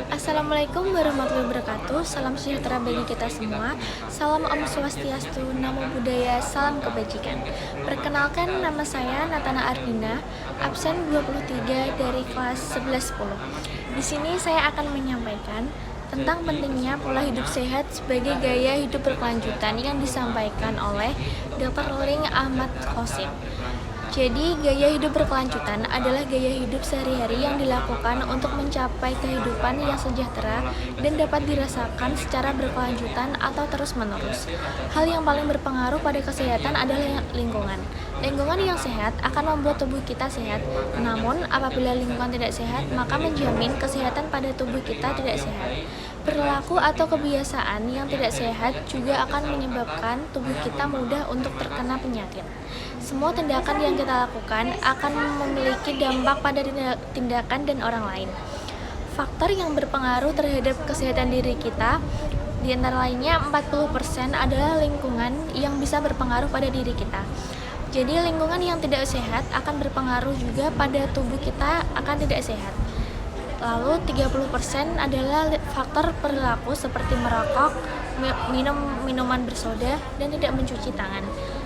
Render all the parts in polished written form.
Assalamualaikum warahmatullahi wabarakatuh. Salam sejahtera bagi kita semua. Salam Om Swastiastu, Namo Buddhaya, salam kebajikan. Perkenalkan, nama saya Natana Ardina, absen 23 dari kelas 1110. Di sini saya akan menyampaikan tentang pentingnya pola hidup sehat sebagai gaya hidup berkelanjutan yang disampaikan oleh Dr. Ling Ahmad Khosim. Jadi, gaya hidup berkelanjutan adalah gaya hidup sehari-hari yang dilakukan untuk mencapai kehidupan yang sejahtera dan dapat dirasakan secara berkelanjutan atau terus-menerus. Hal yang paling berpengaruh pada kesehatan adalah lingkungan. Lingkungan yang sehat akan membuat tubuh kita sehat. Namun, apabila lingkungan tidak sehat, maka menjamin kesehatan pada tubuh kita tidak sehat. Perilaku atau kebiasaan yang tidak sehat juga akan menyebabkan tubuh kita mudah untuk terkena penyakit. Semua tindakan yang kita lakukan akan memiliki dampak pada tindakan dan orang lain. Faktor yang berpengaruh terhadap kesehatan diri kita, di antara lainnya 40% adalah lingkungan yang bisa berpengaruh pada diri kita. Jadi lingkungan yang tidak sehat akan berpengaruh juga pada tubuh kita akan tidak sehat. Lalu 30% adalah faktor perilaku seperti merokok, minum minuman bersoda, dan tidak mencuci tangan.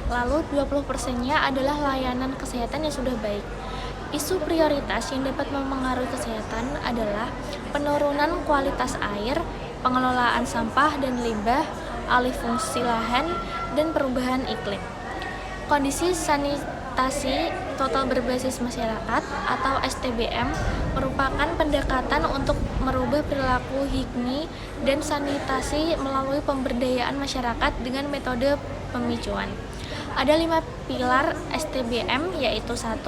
Lalu 20%-nya adalah layanan kesehatan yang sudah baik. Isu prioritas yang dapat mempengaruhi kesehatan adalah penurunan kualitas air, pengelolaan sampah dan limbah, alih fungsi lahan, dan perubahan iklim. Kondisi sanitasi total berbasis masyarakat atau STBM merupakan pendekatan untuk merubah perilaku higienis dan sanitasi melalui pemberdayaan masyarakat dengan metode pemicuan. Ada 5 pilar STBM, yaitu 1.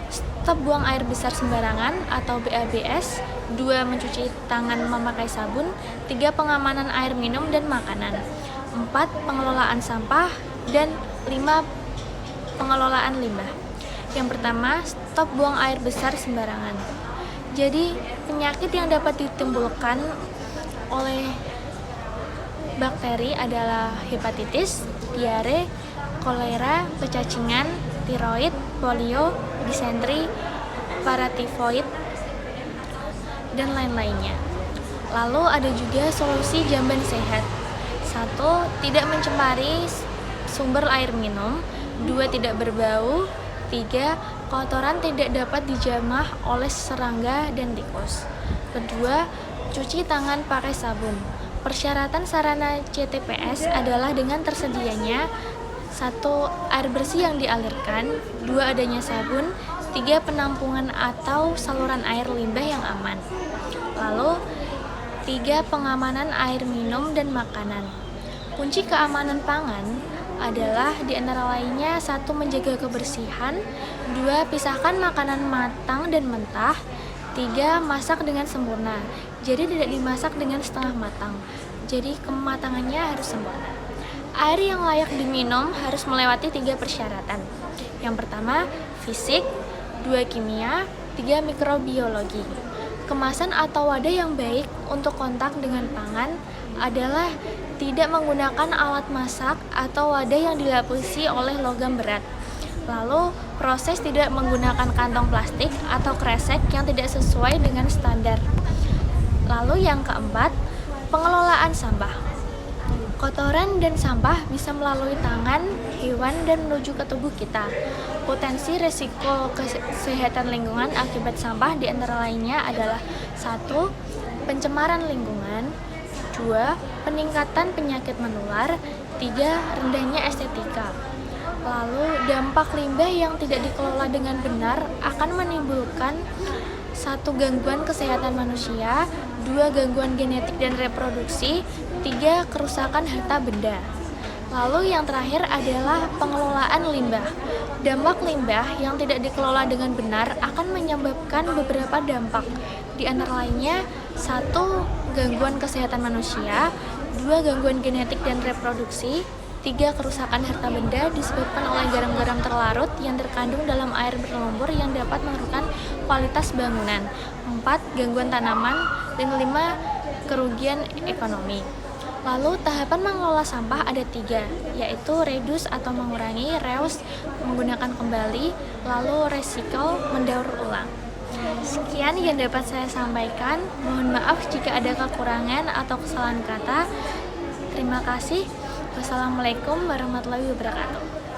Stop buang air besar sembarangan atau BABS. 2. Mencuci tangan memakai sabun. 3. Pengamanan air minum dan makanan. 4. Pengelolaan sampah. Dan 5. Pengelolaan limbah. Yang pertama, stop buang air besar sembarangan. Jadi, penyakit yang dapat ditimbulkan oleh bakteri adalah hepatitis, diare, kolera, pecacingan, tiroid, polio, disentri, paratifoid, dan lain-lainnya. Lalu ada juga solusi jamban sehat. 1. Tidak mencemari sumber air minum. 2. Tidak berbau. 3. Kotoran tidak dapat dijamah oleh serangga dan tikus. Kedua, cuci tangan pakai sabun. Persyaratan sarana CTPS adalah dengan tersedianya 1. Air bersih yang dialirkan. 2. Adanya sabun. 3. Penampungan atau saluran air limbah yang aman. Lalu 3. Pengamanan air minum dan makanan. Kunci keamanan pangan adalah di antara lainnya 1. Menjaga kebersihan. 2. Pisahkan makanan matang dan mentah. 3. Masak dengan sempurna. Jadi tidak dimasak dengan setengah matang. Jadi kematangannya harus sempurna. Air yang layak diminum harus melewati 3 persyaratan. Yang pertama, fisik. 2. Kimia. 3. Mikrobiologi. Kemasan atau wadah yang baik untuk kontak dengan pangan adalah tidak menggunakan alat masak atau wadah yang dilapisi oleh logam berat. Lalu, proses tidak menggunakan kantong plastik atau kresek yang tidak sesuai dengan standar. Lalu yang keempat, pengelolaan sampah. Kotoran dan sampah bisa melalui tangan, hewan, dan menuju ke tubuh kita. Potensi resiko kesehatan lingkungan akibat sampah di antara lainnya adalah 1. Pencemaran lingkungan. 2. Peningkatan penyakit menular. 3. Rendahnya estetika. Lalu, dampak limbah yang tidak dikelola dengan benar akan menimbulkan 1. Gangguan kesehatan manusia. 2. Gangguan genetik dan reproduksi. 3. Kerusakan harta benda. Lalu yang terakhir adalah pengelolaan limbah. Dampak limbah yang tidak dikelola dengan benar akan menyebabkan beberapa dampak. Di antara lainnya 1. Gangguan kesehatan manusia. 2. Gangguan genetik dan reproduksi. 3. Kerusakan harta benda disebabkan oleh garam-garam terlarut yang terkandung dalam air berlumpur yang dapat menurunkan kualitas bangunan. 4. Gangguan tanaman. Dan 5. Kerugian ekonomi. Lalu tahapan mengelola sampah ada 3, yaitu reduce atau mengurangi, reuse menggunakan kembali, lalu recycle mendaur ulang. Sekian yang dapat saya sampaikan. Mohon maaf jika ada kekurangan atau kesalahan kata. Terima kasih. Wassalamualaikum warahmatullahi wabarakatuh.